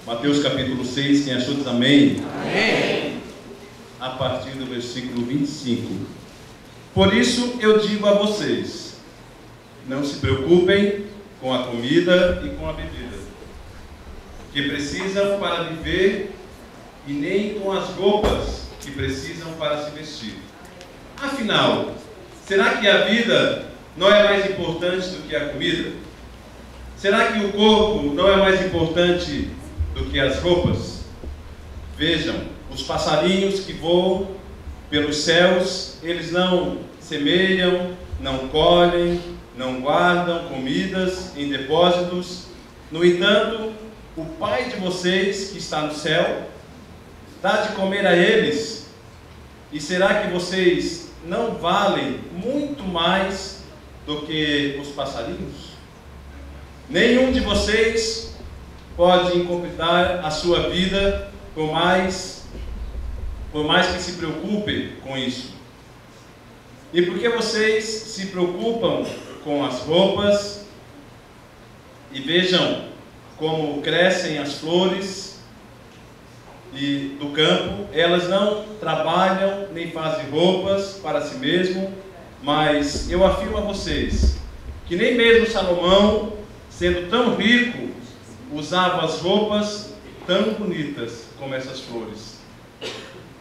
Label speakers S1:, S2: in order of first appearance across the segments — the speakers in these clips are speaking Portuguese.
S1: Mateus capítulo 6, quem achou diz amém?
S2: Amém.
S1: A partir do versículo 25. Por isso eu digo a vocês, não se preocupem com a comida e com a bebida, que precisam para viver, e nem com as roupas que precisam para se vestir. Afinal, será que a vida não é mais importante do que a comida? Será que o corpo não é mais importante do que as roupas? Vejam, os passarinhos que voam pelos céus, eles não semeiam, não colhem, não guardam comidas em depósitos. No entanto, o Pai de vocês que está no céu dá de comer a eles. E será que vocês não valem muito mais do que os passarinhos? Nenhum de vocês pode encomendar a sua vida por mais que se preocupem com isso. E por que vocês se preocupam com as roupas? E vejam como crescem as flores do campo. Elas não trabalham nem fazem roupas para si mesmo, mas eu afirmo a vocês que nem mesmo Salomão, sendo tão rico, usava as roupas tão bonitas como essas flores.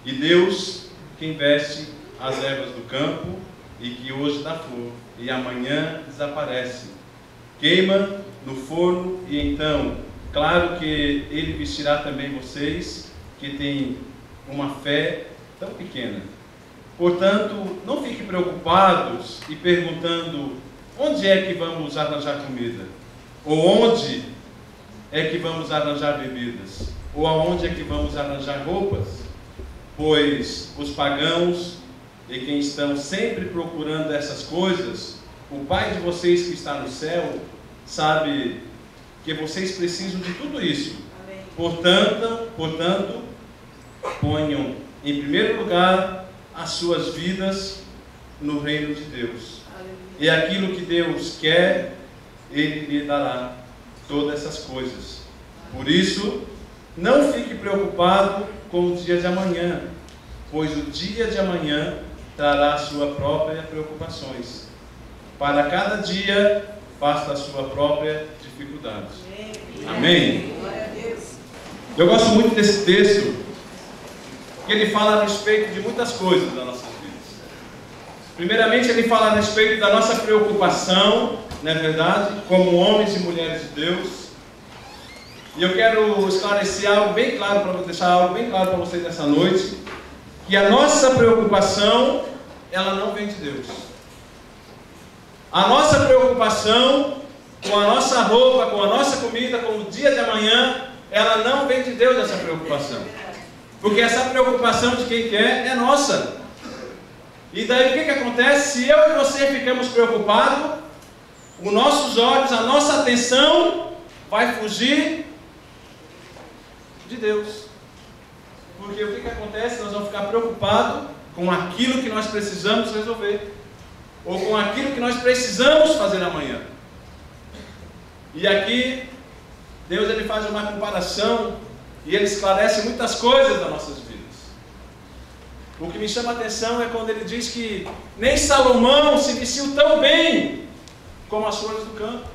S1: E Deus, que veste as ervas do campo e que hoje dá flor e amanhã desaparece, queima no forno, e então, claro que Ele vestirá também vocês, que têm uma fé tão pequena. Portanto, não fiquem preocupados e perguntando: onde é que vamos arranjar comida? Ou onde é que vamos arranjar bebidas? Ou aonde é que vamos arranjar roupas? Pois os pagãos e quem estão sempre procurando essas coisas, o Pai de vocês que está no céu sabe que vocês precisam de tudo isso. Amém. Portanto, ponham em primeiro lugar as suas vidas no reino de Deus. Amém. E aquilo que Deus quer, Ele lhe dará todas essas coisas. Por isso, não fique preocupado com o dia de amanhã, pois o dia de amanhã trará a sua própria preocupações. Para cada dia, basta a sua própria dificuldade. Amém? Eu gosto muito desse texto, porque ele fala a respeito de muitas coisas das nossas vidas. Primeiramente, ele fala a respeito da nossa preocupação, não é verdade? Como homens e mulheres de Deus. E eu quero esclarecer algo bem claro, deixar algo bem claro para vocês nessa noite, que a nossa preocupação, ela não vem de Deus. A nossa preocupação com a nossa roupa, com a nossa comida, com o dia de amanhã, ela não vem de Deus, essa preocupação. Porque essa preocupação de quem quer é nossa. E daí o que acontece? Se eu e você ficamos preocupados, os nossos olhos, a nossa atenção vai fugir de Deus. Porque o que acontece? Nós vamos ficar preocupados com aquilo que nós precisamos resolver, ou com aquilo que nós precisamos fazer amanhã. E aqui Deus ele faz uma comparação e ele esclarece muitas coisas das nossas vidas. O que me chama a atenção é quando ele diz que nem Salomão se vestiu tão bem como as flores do campo.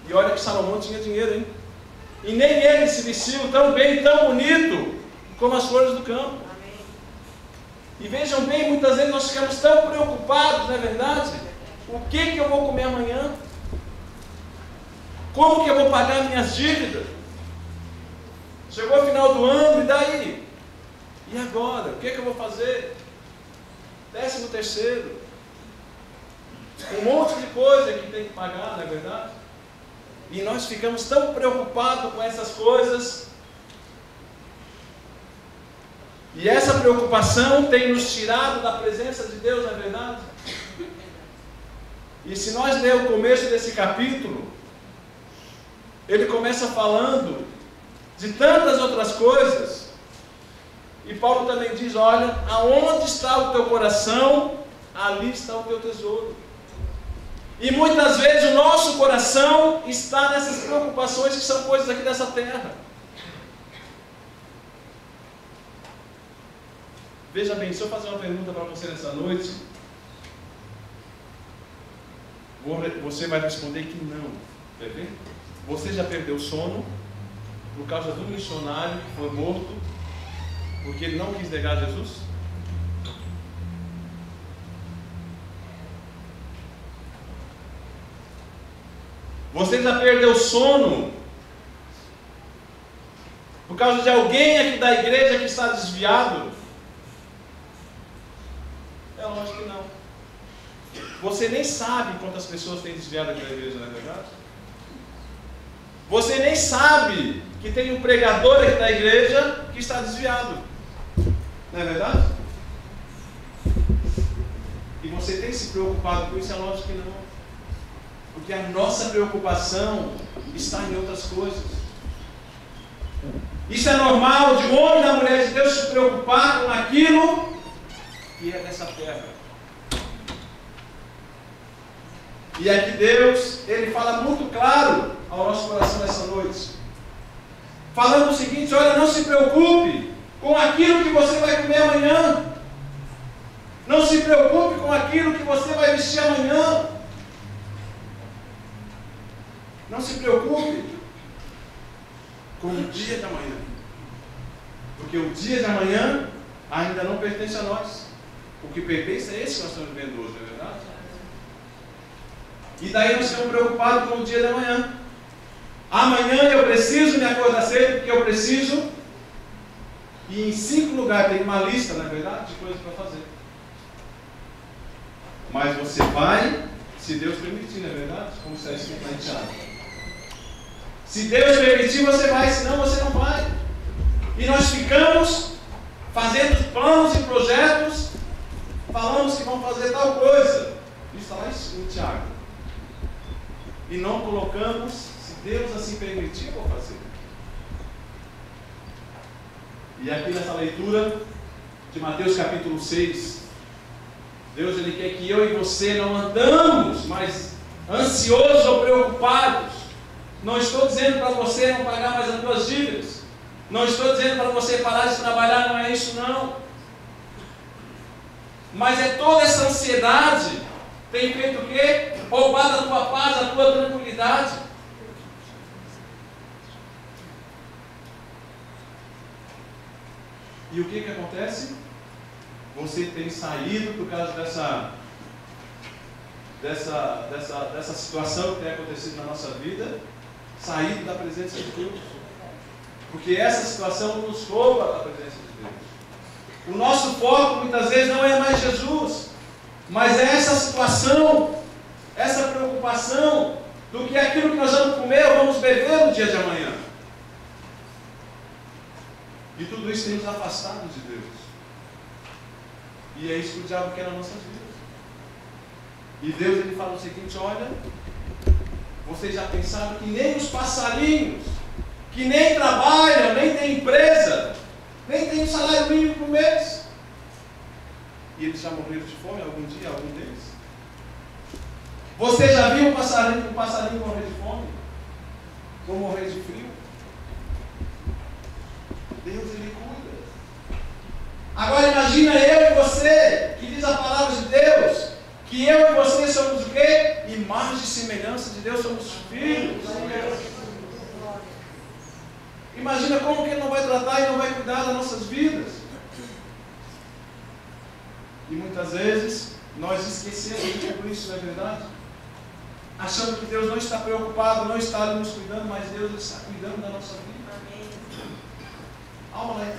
S1: E olha que Salomão tinha dinheiro, hein? E nem ele se vestiu tão bem, tão bonito como as flores do campo. Amém. E vejam bem, muitas vezes nós ficamos tão preocupados, não é verdade? O que eu vou comer amanhã? Como que eu vou pagar minhas dívidas? Chegou o final do ano, e daí? E agora? O que eu vou fazer? 13º. Um monte de coisa que tem que pagar, não é verdade? E nós ficamos tão preocupados com essas coisas. E essa preocupação tem nos tirado da presença de Deus, não é verdade? E se nós ler o começo desse capítulo, ele começa falando de tantas outras coisas. E Paulo também diz: olha, aonde está o teu coração, ali está o teu tesouro. E muitas vezes o nosso coração está nessas preocupações que são coisas aqui dessa terra. Veja bem, se eu fazer uma pergunta para você nessa noite, você vai responder que não. Quer ver? Você já perdeu sono por causa do missionário que foi morto porque ele não quis negar Jesus? Você já perdeu sono por causa de alguém aqui da igreja que está desviado? É lógico que não. Você nem sabe quantas pessoas têm desviado aqui da igreja, não é verdade? Você nem sabe que tem um pregador aqui da igreja que está desviado, não é verdade? E você tem se preocupado com isso? É lógico que não. Porque a nossa preocupação está em outras coisas. Isso é normal de um homem e da mulher de Deus se preocupar com aquilo que é dessa terra. E aqui Deus, Ele fala muito claro ao nosso coração nessa noite, falando o seguinte: olha, não se preocupe com aquilo que você vai comer amanhã. Não se preocupe com aquilo que você vai vestir amanhã. Não se preocupe com o dia de amanhã, porque o dia de amanhã ainda não pertence a nós. O que pertence é esse que nós estamos vivendo hoje, não é verdade? E daí nós ficamos preocupados com o dia de amanhã. Amanhã eu preciso me acordar cedo, porque eu preciso. E em 5 lugares tem uma lista, na verdade, de coisas para fazer. Mas você vai, se Deus permitir, não é verdade? Como está escrito lá em Tiago. Se Deus permitir, você vai, senão você não vai. E nós ficamos fazendo planos e projetos, falamos que vamos fazer tal coisa. Isso está lá em Tiago. E não colocamos, se Deus assim permitir, vou fazer. E aqui nessa leitura de Mateus capítulo 6, Deus Ele quer que eu e você não andamos mais ansiosos ou preocupados. Não estou dizendo para você não pagar mais as suas dívidas. Não estou dizendo para você parar de trabalhar, não é isso não. Mas é toda essa ansiedade tem feito o quê? Roubado a tua paz, a tua tranquilidade. E o que acontece? Você tem saído por causa dessa situação que tem acontecido na nossa vida, saído da presença de Deus. Porque essa situação nos rouba da presença de Deus. O nosso foco muitas vezes não é mais Jesus, mas é essa situação, essa preocupação do que aquilo que nós vamos comer ou vamos beber no dia de amanhã. E tudo isso tem nos afastado de Deus. E é isso que o diabo quer nas nossas vidas. E Deus Ele fala o seguinte: olha, vocês já pensaram que nem os passarinhos, que nem trabalham, nem tem empresa, nem tem um salário mínimo por mês, e eles já morreram de fome algum dia, algum deles? Você já viu um passarinho morrer de fome? Ou morrer de frio? Deus Ele cuida. Agora imagina eu e você, que diz a palavra de Deus, que eu e você somos o quê? Imagem e semelhança de Deus, somos filhos. Imagina como que Ele não vai tratar e não vai cuidar das nossas vidas. E muitas vezes nós esquecemos de tudo isso, não é verdade? Achando que Deus não está preocupado, não está nos cuidando, mas Deus está cuidando da nossa vida.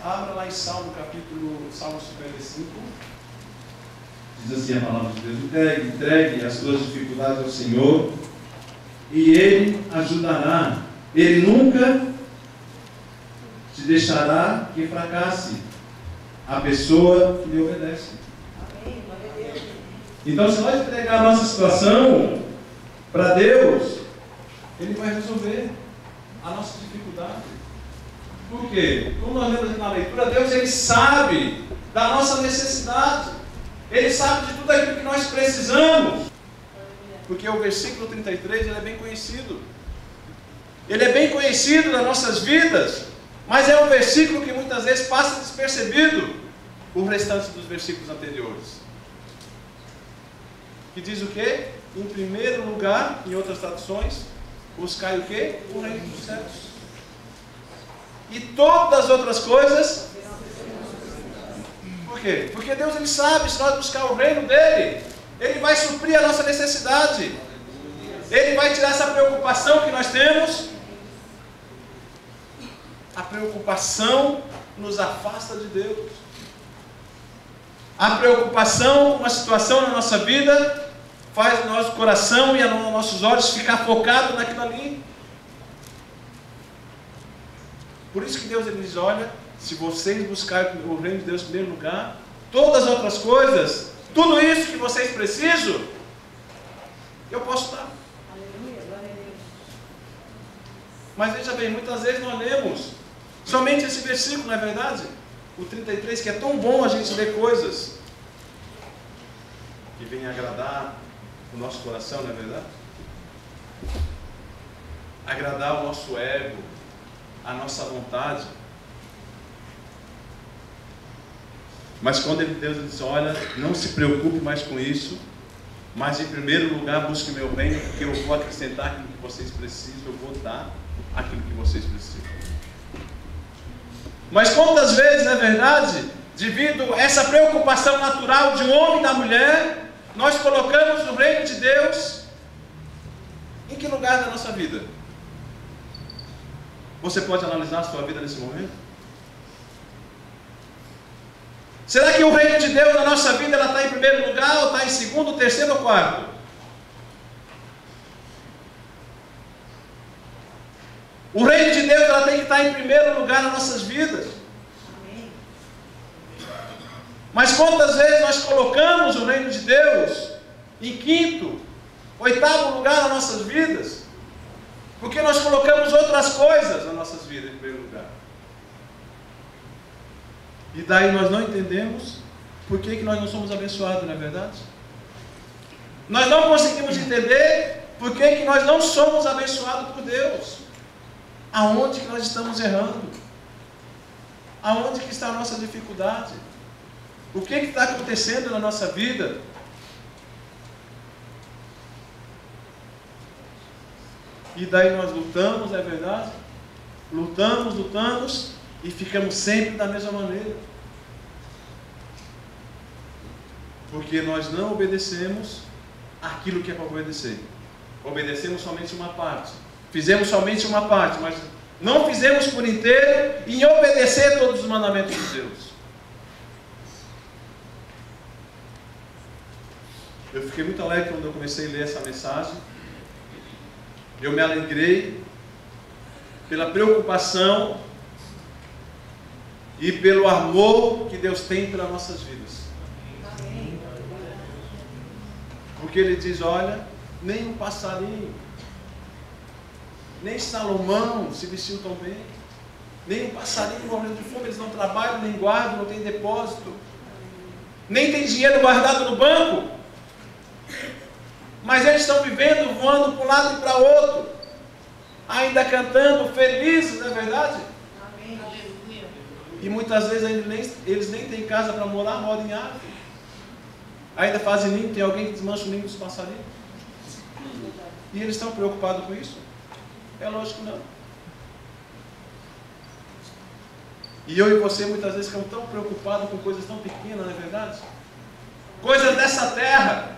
S1: Abra lá em Salmo 55. Diz assim a palavra de Deus: entregue as tuas dificuldades ao Senhor, e Ele ajudará. Ele nunca te deixará que fracasse a pessoa que lhe obedece. Então, se nós entregar a nossa situação para Deus, Ele vai resolver a nossa dificuldade. Por quê? Como nós lemos na leitura, Deus Ele sabe da nossa necessidade. Ele sabe de tudo aquilo que nós precisamos. Porque o versículo 33 ele é bem conhecido. Ele é bem conhecido das nossas vidas, mas é um versículo que muitas vezes passa despercebido. o restante dos versículos anteriores? Que diz o quê? Em primeiro lugar, em outras traduções, buscai o quê? O reino dos céus. E todas as outras coisas. Por quê? Porque Deus, Ele sabe, se nós buscar o reino dEle, Ele vai suprir a nossa necessidade. Ele vai tirar essa preocupação que nós temos. A preocupação nos afasta de Deus. A preocupação com uma situação na nossa vida faz o nosso coração e os nossos olhos ficar focados naquilo ali. Por isso que Deus, Ele diz, olha, se vocês buscarem o reino de Deus em primeiro lugar, todas as outras coisas, tudo isso que vocês precisam, eu posso dar. Mas veja bem, muitas vezes nós lemos somente esse versículo, não é verdade? O 33, que é tão bom a gente ler coisas que venham agradar o nosso coração, não é verdade? Agradar o nosso ego, a nossa vontade. Mas quando Deus diz, olha, não se preocupe mais com isso, mas em primeiro lugar busque o meu reino, porque eu vou acrescentar aquilo que vocês precisam, eu vou dar aquilo que vocês precisam. Mas quantas vezes, na verdade, devido a essa preocupação natural de um homem e da mulher, nós colocamos o reino de Deus em que lugar da nossa vida? Você pode analisar a sua vida nesse momento? Será que o reino de Deus na nossa vida ela está em primeiro lugar, ou está em segundo, terceiro ou quarto? O reino de Deus ela tem que estar em primeiro lugar nas nossas vidas. Mas quantas vezes nós colocamos o reino de Deus em quinto, oitavo lugar nas nossas vidas? Porque nós colocamos outras coisas nas nossas vidas em primeiro lugar. E daí nós não entendemos por que nós não somos abençoados, não é verdade? Nós não conseguimos entender por que nós não somos abençoados por Deus. Aonde que nós estamos errando? Aonde que está a nossa dificuldade? O que está acontecendo na nossa vida? E daí nós lutamos, é verdade? Lutamos e ficamos sempre da mesma maneira. Porque nós não obedecemos aquilo que é para obedecer. Obedecemos somente uma parte. Fizemos somente uma parte, mas não fizemos por inteiro em obedecer todos os mandamentos de Deus. Eu fiquei muito alegre quando eu comecei a ler essa mensagem. Eu me alegrei pela preocupação e pelo amor que Deus tem pelas nossas vidas. Porque Ele diz, olha, nem um passarinho, nem Salomão se vestiu tão bem, nem um passarinho morrendo de fome, eles não trabalham, nem guardam, não tem depósito, nem tem dinheiro guardado no banco, mas eles estão vivendo, voando para um lado e para outro, ainda cantando, felizes, não é verdade?
S2: Amém.
S1: E muitas vezes eles nem têm casa para morar, moram em árvore, ainda fazem ninho, tem alguém que desmancha o ninho dos passarinhos, e eles estão preocupados com isso? É lógico que não. E eu e você muitas vezes ficamos tão preocupados com coisas tão pequenas, não é verdade? Coisas dessa terra.